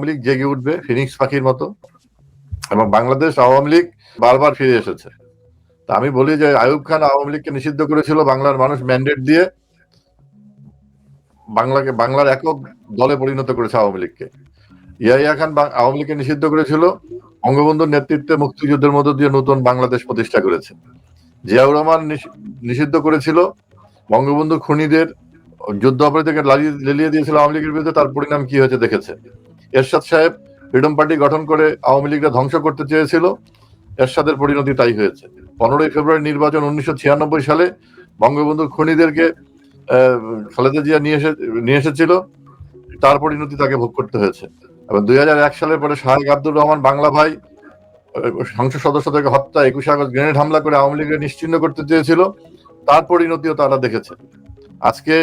লীগ জেগে উঠবে ফিনিক্স পাখির মতো, এবং বাংলাদেশ আওয়ামী লীগ বারবার ফিরে এসেছে। তা আমি বলি যে আইয়ুব খান আওয়ামী লীগকে নিষিদ্ধ করেছিল, বাংলার মানুষ ম্যান্ডেট দিয়ে বাংলার একক দলে পরিণত করেছে আওয়ামী লীগকে। ইয়াহিয়া খান আওয়ামী লীগকে নিষিদ্ধ করেছিল, বঙ্গবন্ধুর নেতৃত্বে মুক্তিযুদ্ধের মধ্য দিয়ে নতুন বাংলাদেশ প্রতিষ্ঠা করেছে। জিয়াউর রহমান নিষিদ্ধ করেছিল, বঙ্গবন্ধু খুনিদের যুদ্ধ অপরাধীকে লেলিয়ে দিয়েছিল আওয়ামী লীগের বিরুদ্ধে, তার পরিণাম কি হয়েছে দেখেছে। এরশাদ সাহেব ফ্রিডম পার্টি গঠন করে আওয়ামী লীগকে ধ্বংস করতে চেয়েছিল, এরশাদের পরিণতি তাই হয়েছে। 15ই ফেব্রুয়ারি নির্বাচন 1996 সালে বঙ্গবন্ধুর খুনিদেরকে খালেদা জিয়া নিয়ে এসেছিল, তার পরিণতি তাকে ভোগ করতে হয়েছে। এবং 2001 সালের পরে শাহেক আব্দুর রহমান বাংলা ভাই সংসদ সদস্যদেরকে হত্যা, 21 আগস্ট গ্রেনেড হামলা করে আওয়ামী লীগের নিশ্চিহ্ন করতে চেয়েছিল, তার পরিণতিও তারা দেখেছে। আজকে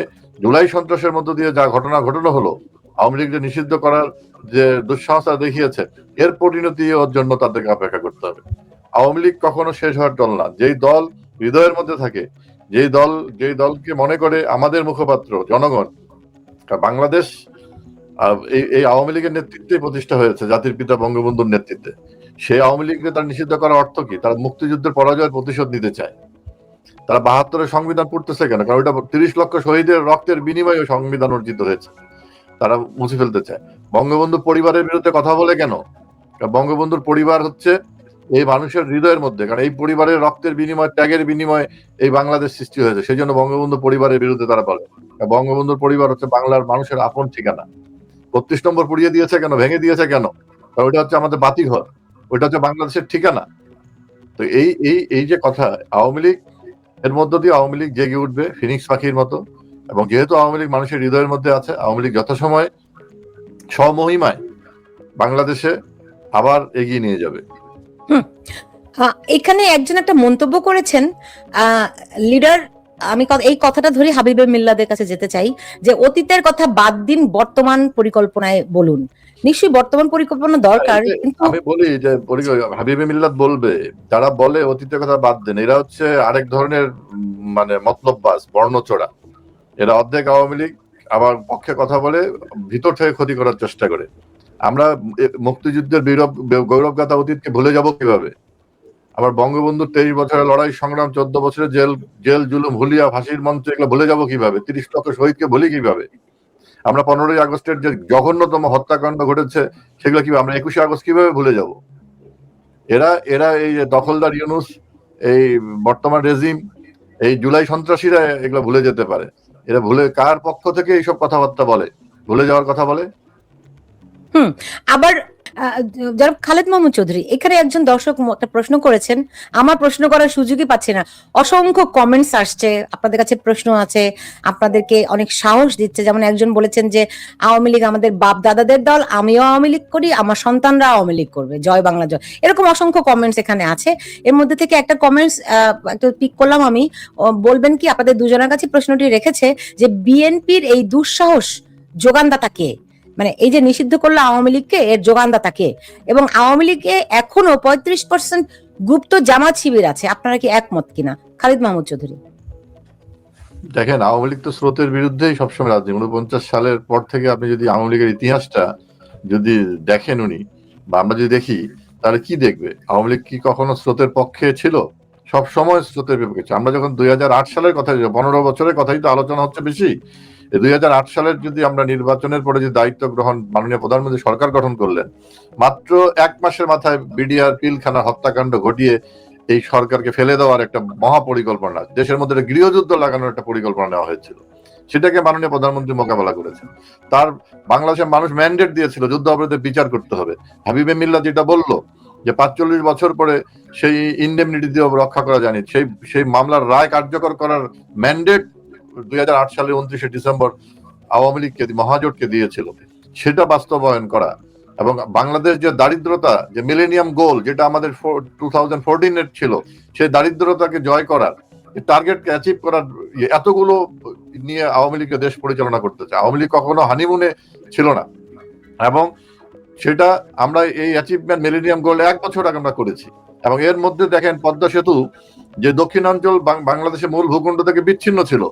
জুলাই সন্ত্রাসের মধ্য দিয়ে যা ঘটনা ঘটানো হলো, আওয়ামী লীগকে নিষিদ্ধ করার যে দুঃসাহসতা দেখিয়েছে, এর পরিণতি ওর জন্য তাদেরকে অপেক্ষা করতে হবে। আওয়ামী লীগ কখনো শেষ হওয়ার দল না। যেই দল হৃদয়ের মধ্যে থাকে, যেই দলকে মনে করে আমাদের মুখপাত্র জনগণ, বাংলাদেশ এই আওয়ামী লীগের নেতৃত্বে প্রতিষ্ঠা হয়েছে, জাতির পিতা বঙ্গবন্ধুর নেতৃত্বে। সেই আওয়ামী লীগকে তার নিষিদ্ধ করার অর্থ কি? তারা মুক্তিযুদ্ধের পরাজয়ের প্রতিশোধ নিতে চায়। তারা 72-এর সংবিধান পড়তেছে কেন? কারণ ওইটা 30 লক্ষ শহীদের রক্তের বিনিময়ে সংবিধান অর্জিত হয়েছে, তারা মুছে ফেলতে চায়। বঙ্গবন্ধু পরিবারের বিরুদ্ধে কথা বলে কেন? বঙ্গবন্ধুর পরিবার হচ্ছে এই মানুষের হৃদয়ের মধ্যে, কারণ এই পরিবারের রক্তের বিনিময়, ত্যাগের বিনিময়ে এই বাংলাদেশ সৃষ্টি হয়েছে। সেই জন্য বঙ্গবন্ধু পরিবারের বিরুদ্ধে তারা বলে। বঙ্গবন্ধুর পরিবার হচ্ছে বাংলার মানুষের আপন ঠিকানা। 32 নম্বর পুড়িয়ে দিয়েছে কেন, ভেঙে দিয়েছে কেন? কারণ ওইটা হচ্ছে আমাদের বাতিঘর, ওইটা হচ্ছে বাংলাদেশের ঠিকানা। তো এই যে কথা, আওয়ামী লীগ এর মধ্য দিয়ে আওয়ামী লীগ জেগে উঠবে ফিনিক্স পাখির মতো, এবং যেহেতু আওয়ামী লীগ মানুষের হৃদয়ের মধ্যে আছে, আওয়ামী লীগ যথাসময়ে স্বমহিমায় বাংলাদেশে আবার এগিয়ে নিয়ে যাবে। এখানে একজন একটা মন্তব্য করেছেন, লিডার, আমি এই কথাটা ধরে হাবিবে মিল্লাদের কাছে যেতে চাই যে অতীতের কথা বাদ দিন, বর্তমান পরিকল্পনায় বলুন। নিশ্চয়ই বর্তমান পরিকল্পনা দরকার, কিন্তু আমি বলি যে হাবিবে মিল্লাত বলবে, যারা বলে অতীতের কথা বাদ দেন, এরা হচ্ছে আরেক ধরনের মানে মতলববাজ, বর্ণচোরা। এরা অর্ধেক আওয়ামী লীগ, আবার পক্ষে কথা বলে, ভিতর থেকে ক্ষতি করার চেষ্টা করে। আমরা মুক্তিযুদ্ধের গৌরবগাথা অতীতকে ভুলে যাব কিভাবে? আবার বঙ্গবন্ধুর 23 বছরের লড়াই সংগ্রাম, 14 বছরের জেল জুলুম, হুলিয়া, ফাঁসির মঞ্চ, এগুলো ভুলে যাব কিভাবে? 30 লক্ষ শহীদকে ভুলি কিভাবে? আমরা 15ই আগস্টের যে জঘন্যতম হত্যাকাণ্ড ঘটেছে, সেগুলো কিভাবে আমরা 21শে আগস্ট কিভাবে ভুলে যাব? এরা এই দখলদার ইউনুস, এই বর্তমান রেজিম, এই জুলাই সন্ত্রাসীরা এগুলো ভুলে যেতে পারে। এরা কার পক্ষ থেকে এইসব কথাবার্তা বলে, ভুলে যাওয়ার কথা বলে? আবার জনাব খালেদ মাহমুদ চৌধুরী, এখানে একজন দর্শক একটা প্রশ্ন করেছেন, আমার প্রশ্ন করার সুযোগই পাচ্ছি না। অসংখ্য কমেন্টস আসছে, আপনাদের কাছে প্রশ্ন আছে, আপনাদেরকে অনেক সাহস দিচ্ছে। যেমন একজন বলেছেন যে আওয়ামী লীগ আমাদের বাপ দাদাদের দল, আমিও আওয়ামী লীগ করি, আমার সন্তানরা আওয়ামী লীগ করবে, জয় বাংলা জয়। এরকম অসংখ্য কমেন্টস এখানে আছে। এর মধ্যে থেকে একটা কমেন্টস একটু পিক করলাম আমি। বলবেন কি, আপনাদের দুজনের কাছে প্রশ্নটি রেখেছে যে বিএনপির এই দুঃসাহস যোগানদাতা কে? মানে এই যে নিষিদ্ধ করলো আওয়ামী লীগকে, এর যোগানদাতা কে? এবং আওয়ামী লীগে এখনো 35% গুপ্ত জামাত শিবির আছে। আপনারা কি একমত কিনা? খালিদ মাহমুদ চৌধুরী। দেখেন, আওয়ামী লীগ তো স্রোতের বিরুদ্ধেই সবসময় রাজনীতি। 49 সালের পর থেকে আপনি যদি আওয়ামী লীগের ইতিহাসটা যদি দেখেন উনি, বা আমরা যদি দেখি, তাহলে কি দেখবে? আওয়ামী লীগ কি কখনো স্রোতের পক্ষে ছিল? সব সময় স্রোতের বিপক্ষে। আমরা যখন 2008 সালের কথা, 15 বছরের কথাই তো আলোচনা হচ্ছে বেশি। 2008 সালের যদি আমরা নির্বাচনের পরে যে দায়িত্ব গ্রহণ, মাননীয় প্রধানমন্ত্রী সরকার গঠন করলেন, মাত্র 1 মাসের মাথায় বিডিআর পিলখানা হত্যাকাণ্ড ঘটিয়ে এই সরকারকে ফেলে দেওয়ার একটা মহা পরিকল্পনা, দেশের মধ্যে একটা গৃহযুদ্ধ লাগানোর একটা পরিকল্পনা নেওয়া হয়েছিল। সেটাকে মাননীয় প্রধানমন্ত্রী মোকাবেলা করেছেন। তার বাংলাদেশের মানুষ ম্যান্ডেট দিয়েছিল যুদ্ধ অপরাধীদের বিচার করতে হবে। হাবিবে মিল্লাত যেটা বললো যে 45 বছর পরে সেই ইনডেমনিটি দিয়ে রক্ষা করা যায়নি, সেই মামলার রায় কার্যকর করার ম্যান্ডেট 2008 সালের 29শে ডিসেম্বর আওয়ামী লীগকে, মহাজোটকে দিয়েছিল। সেটা বাস্তবায়ন করা, এবং বাংলাদেশ যে দারিদ্রতা, যে মিলেনিয়াম গোল যেটা আমাদের 2014 ছিল, সেই দারিদ্রতাকে জয় করার, টার্গেটকে অ্যাচিভ করার, এতগুলো নিয়ে আওয়ামী লীগকে দেশ পরিচালনা করতেছে। আওয়ামী লীগ কখনো হানিমুনে ছিল না, এবং সেটা আমরা এই অ্যাচিভমেন্ট, মিলেনিয়াম গোল 1 বছর আগে আমরা করেছি। এবং এর মধ্যে দেখেন, পদ্মা সেতু যে দক্ষিণাঞ্চল বাংলাদেশের মূল ভূখণ্ড থেকে বিচ্ছিন্ন ছিল,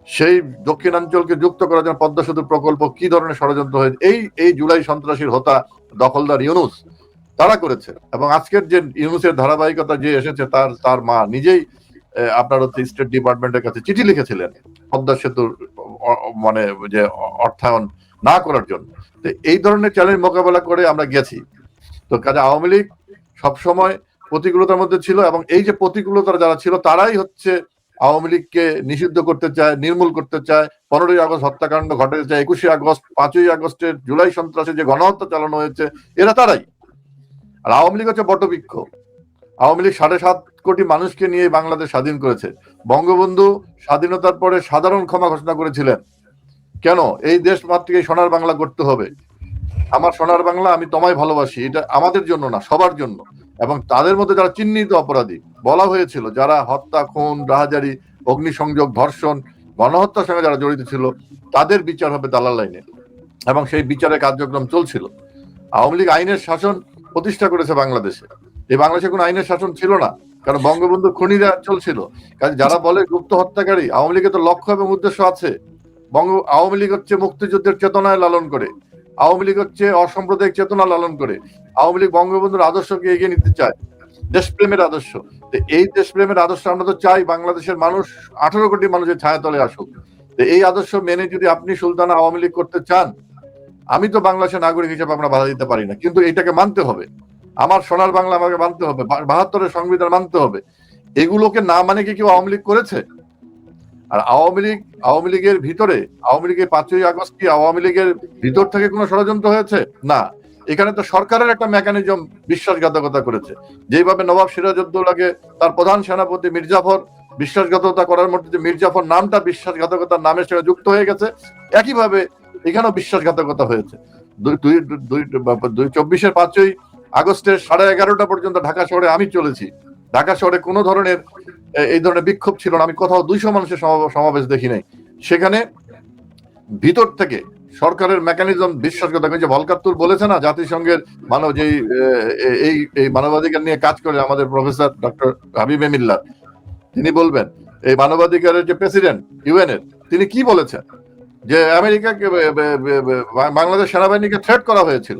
সেই দক্ষিণাঞ্চলকে যুক্ত করার জন্য পদ্মা সেতু প্রকল্প কি ধরনের ষড়যন্ত্র হয়েছে, এই জুলাই সন্ত্রাসীর হোতা দখলদার ইউনূস তারা করেছে। এবং আজকের যে ইউনূসের ধারাবাহিকতা যে এসেছে, তার মা নিজেই আপনার হচ্ছে স্টেট ডিপার্টমেন্টের কাছে চিঠি লিখেছিলেন পদ্মা সেতুর মানে যে অর্থায়ন না করার জন্য। তো এই ধরনের চ্যালেঞ্জ মোকাবেলা করে আমরা গেছি। তো কাজে আওয়ামী লীগ সবসময় প্রতিকূলতার মধ্যে ছিল, এবং এই যে প্রতিকূলতা যারা ছিল তারাই হচ্ছে আওয়ামী লীগকে নিষিদ্ধ করতে চায়, নির্মূল করতে চায়। 15ই আগস্ট হত্যাকাণ্ড ঘটেছে, 21শে আগস্ট, 5ই আগস্টের জুলাই সন্ত্রাসে যে গণহত্যা চালানো হয়েছে, এরা তারাই। আর আওয়ামী লীগ হচ্ছে বটবৃক্ষ। আওয়ামী লীগ 7.5 কোটি মানুষকে নিয়ে বাংলাদেশ স্বাধীন করেছে। বঙ্গবন্ধু স্বাধীনতার পরে সাধারণ ক্ষমা ঘোষণা করেছিলেন। কেন? এই দেশ মাতৃক এই সোনার বাংলা করতে হবে, আমার সোনার বাংলা, আমি তোমায় ভালোবাসি, এটা আমাদের জন্য না, সবার জন্য। এবং তাদের মধ্যে যারা চিহ্নিত অপরাধী বলা হয়েছিল, যারা হত্যা, খুন, রাহাজারি, অগ্নিসংযোগ, ধর্ষণ, গণহত্যার সঙ্গে যারা জড়িত ছিল, তাদের বিচার হবে দালাল আইনে, এবং সেই বিচারের কার্যক্রম চলছিল। আওয়ামী লীগ আইনের শাসন প্রতিষ্ঠা করেছে বাংলাদেশে। এই বাংলাদেশে কোনো আইনের শাসন ছিল না, কারণ বঙ্গবন্ধু খুনিরা চলছিল। কাজে যারা বলে গুপ্ত হত্যাকারী, আওয়ামী লীগের তো লক্ষ্য এবং উদ্দেশ্য আছে। আওয়ামী লীগ হচ্ছে মুক্তিযুদ্ধের চেতনায় লালন করে, আওয়ামী লীগ হচ্ছে অসাম্প্রদায়িক চেতনা লালন করে, আওয়ামী লীগ বঙ্গবন্ধুর আদর্শকে এগিয়ে নিতে চায়, দেশপ্রেমের আদর্শ। তো এই দেশপ্রেমের আদর্শ আমরা তো চাই বাংলাদেশের মানুষ 18 কোটি মানুষের ছায়াতলে আসুক। তো এই আদর্শ মেনে যদি আপনি সুলতানা আওয়ামী লীগ করতে চান, আমি তো বাংলাদেশের নাগরিক হিসেবে আমরা বাধা দিতে পারি না, কিন্তু এটাকে মানতে হবে। আমার সোনার বাংলা আমাকে মানতে হবে, 72-এর সংবিধান মানতে হবে। এগুলোকে না মানে কি কেউ আওয়ামী লীগ করেছে? আর আওয়ামী লীগের ভিতরে, আওয়ামী লীগের 5ই আগস্ট কি আওয়ামী লীগের ভিতর থেকে কোনো ষড়যন্ত্র হয়েছে? না, এখানে তো সরকারের একটা মেকানিজম বিশ্বাসঘাতকতা করেছে। যেভাবে নবাব সিরাজউদ্দৌলাকে তার প্রধান সেনাপতি মির্জাফর বিশ্বাসঘাতকতা করার মধ্যে যে মির্জাফর নামটা বিশ্বাসঘাতকতার নামের সঙ্গে যুক্ত হয়ে গেছে, একইভাবে এখানেও বিশ্বাসঘাতকতা হয়েছে। 24-এর 5ই আগস্টের 11:30 পর্যন্ত ঢাকা শহরে আমি চলেছি। ঢাকা শহরে কোনো ধরনের এই ধরনের বিক্ষোভ ছিল না, আমি কোথাও 200 মানুষের সমাবেশ দেখি নাই। সেখানে ভিতর থেকে সরকারের মেকানিজম বিশ্বাসঘাতক। যে ভলকাত্তুর বলেছে না, জাতিসংঘের মানব যেই এই মানবাধিকার নিয়ে কাজ করে আমাদের প্রফেসর ডক্টর হাবিব এমিল্লাহ, তিনি বলবেন এই মানবাধিকারের যে প্রেসিডেন্ট ইউএন এর, তিনি কি বলেছেন যে আমেরিকাকে বাংলাদেশ সেনাবাহিনীকে থ্রেট করা হয়েছিল।